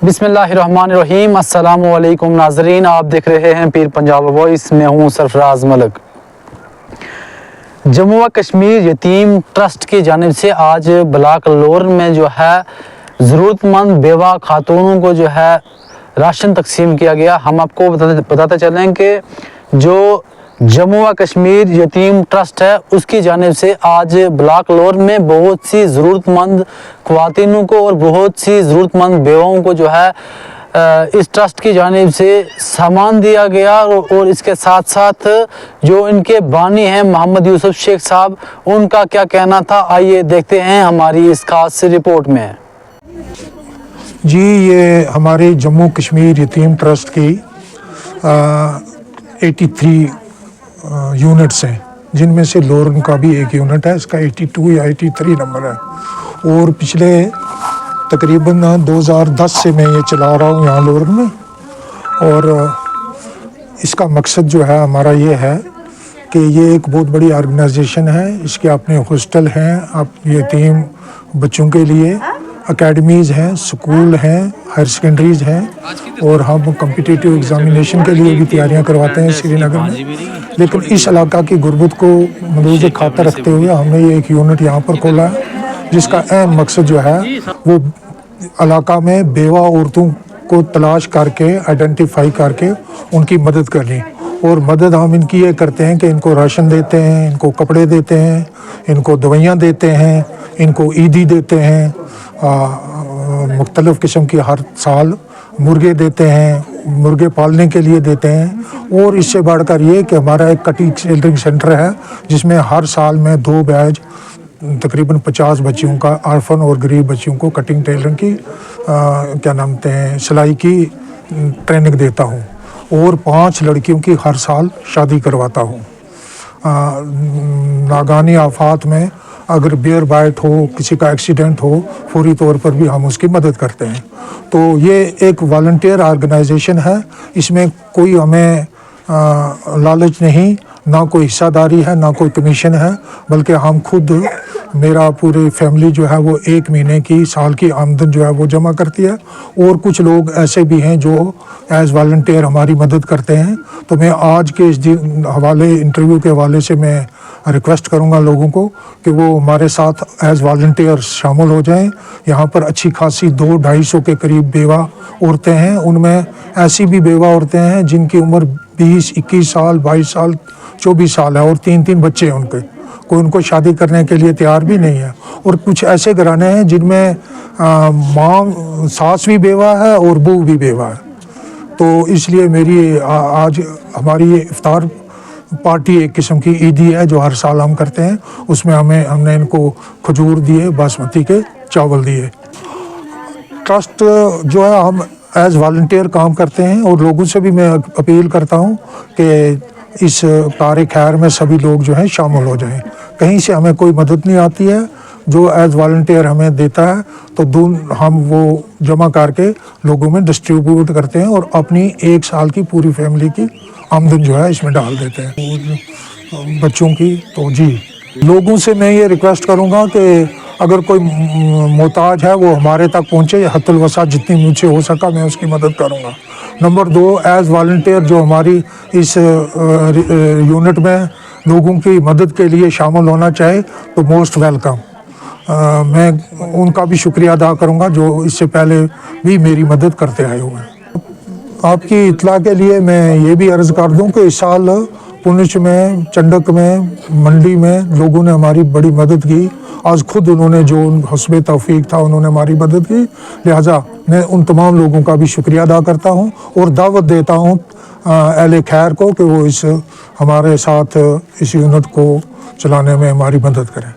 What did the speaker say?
بسم اللہ الرحمن الرحیم۔ السلام علیکم ناظرین، آپ دیکھ رہے ہیں پیر پنجاب وائس، میں ہوں سرفراز ملک۔ جموں و کشمیر یتیم ٹرسٹ کی جانب سے آج بلاک لور میں جو ہے ضرورت مند بیوہ خاتونوں کو جو ہے راشن تقسیم کیا گیا۔ ہم آپ کو بتاتے چلیں کہ جو جموں و کشمیر یتیم ٹرسٹ ہے اس کی جانب سے آج بلاک لور میں بہت سی ضرورت مند خواتینوں کو اور بہت سی ضرورت مند بیواؤں کو جو ہے اس ٹرسٹ کی جانب سے سامان دیا گیا، اور اس کے ساتھ ساتھ جو ان کے بانی ہیں محمد یوسف شیخ صاحب، ان کا کیا کہنا تھا، آئیے دیکھتے ہیں ہماری اس خاص رپورٹ میں۔ جی، یہ ہمارے جموں کشمیر یتیم ٹرسٹ کی 83 یونٹس ہیں، جن میں سے لورن کا بھی ایک یونٹ ہے، اس کا 82 یا 83 نمبر ہے، اور پچھلے تقریباً 2010 سے میں یہ چلا رہا ہوں یہاں لورن میں۔ اور اس کا مقصد جو ہے ہمارا یہ ہے کہ یہ ایک بہت بڑی آرگنائزیشن ہے، اس کے اپنے ہاسٹل ہیں یتیم بچوں کے لیے، اکیڈمیز ہیں، سکول ہیں، ہائر سیکنڈریز ہیں، اور ہم کمپٹیٹیو ایگزامینیشن کے لیے بھی تیاریاں کرواتے ہیں سری نگر میں۔ لیکن اس علاقہ کی غربت کو ملحوظ خاطر رکھتے ہوئے ہم نے یہ ایک یونٹ یہاں پر کھولا ہے، جس کا اہم مقصد جو ہے وہ علاقہ میں بیوہ عورتوں کو تلاش کر کے آئیڈینٹیفائی کر کے ان کی مدد کرنی۔ اور مدد ہم ان کی یہ کرتے ہیں کہ ان کو راشن دیتے ہیں، ان کو کپڑے دیتے ہیں، ان کو دوائیاں دیتے ہیں، ان کو عیدی دیتے ہیں، مختلف قسم کی ہر سال مرغے دیتے ہیں، مرغے پالنے کے لیے دیتے ہیں۔ اور اس سے بڑھ کر یہ کہ ہمارا ایک کٹنگ ٹیلرنگ سینٹر ہے، جس میں ہر سال میں 2 بیچ تقریباً 50 بچیوں کا، آرفن اور غریب بچیوں کو کٹنگ ٹیلرنگ کی سلائی کی ٹریننگ دیتا ہوں، اور 5 لڑکیوں کی ہر سال شادی کرواتا ہوں۔ ناگہانی آفات میں اگر بیئر بائٹ ہو، کسی کا ایکسیڈنٹ ہو، فوری طور پر بھی ہم اس کی مدد کرتے ہیں۔ تو یہ ایک والنٹیئر آرگنائزیشن ہے، اس میں کوئی ہمیں لالچ نہیں، نہ کوئی حصہ داری ہے، نہ کوئی کمیشن ہے، بلکہ ہم خود، میرا پوری فیملی جو ہے وہ 1 مہینے کی، سال کی آمدن جو ہے وہ جمع کرتی ہے، اور کچھ لوگ ایسے بھی ہیں جو ایز والنٹیئر ہماری مدد کرتے ہیں۔ تو میں آج کے اس انٹرویو کے حوالے سے میں ریکویسٹ کروں گا لوگوں کو کہ وہ ہمارے ساتھ ایز والنٹیئر شامل ہو جائیں۔ یہاں پر اچھی خاصی 200-250 کے قریب بیوہ عورتیں ہیں، ان میں ایسی بھی بیوہ عورتیں ہیں جن کی عمر 20-21 سال، 22 سال، 24 سال ہے، اور 3 بچے ہیں ان کے، کوئی ان کو شادی کرنے کے لیے تیار بھی نہیں ہے۔ اور کچھ ایسے گھرانے ہیں جن میں ماں، ساس بھی بیوہ ہے اور بہو بھی بیوہ ہے۔ تو اس لیے میری آج ہماری یہ افطار پارٹی ایک قسم کی عیدی ہے جو ہر سال ہم کرتے ہیں، اس میں ہم نے ان کو کھجور دیے، باسمتی کے چاول دیے۔ ٹرسٹ جو ہے ہم ایز والنٹیئر کام کرتے ہیں، اور لوگوں سے بھی میں اپیل کرتا ہوں کہ اس کار خیر میں سبھی لوگ جو ہیں شامل ہو جائیں۔ کہیں سے ہمیں کوئی مدد نہیں آتی ہے، جو ایز والنٹیئر ہمیں دیتا ہے تو ہم وہ جمع کر کے لوگوں میں ڈسٹریبیوٹ کرتے ہیں، اور اپنی 1 سال کی پوری فیملی کی آمدن جو ہے اس میں ڈال دیتے ہیں بچوں کی۔ تو جی، لوگوں سے میں یہ ریکویسٹ کروں گا کہ اگر کوئی محتاج ہے وہ ہمارے تک پہنچے، حت الوسع جتنی مجھ سے ہو سکا میں اس کی مدد کروں گا۔ نمبر 2، ایز والنٹیئر جو ہماری اس یونٹ میں لوگوں کی مدد کے لیے شامل ہونا چاہے تو موسٹ ویلکم۔ میں ان کا بھی شکریہ ادا کروں گا جو اس سے پہلے بھی میری مدد کرتے آئے ہوئے ہیں۔ آپ کی اطلاع کے لیے میں یہ بھی عرض کر دوں کہ اس سال پونچھ میں، چنڈک میں، منڈی میں لوگوں نے ہماری بڑی مدد کی۔ آج خود انہوں نے جو حسب توفیق تھا انہوں نے ہماری مدد کی، لہٰذا میں ان تمام لوگوں کا بھی شکریہ ادا کرتا ہوں، اور دعوت دیتا ہوں اہل خیر کو کہ وہ ہمارے ساتھ اس یونٹ کو چلانے میں ہماری مدد کریں۔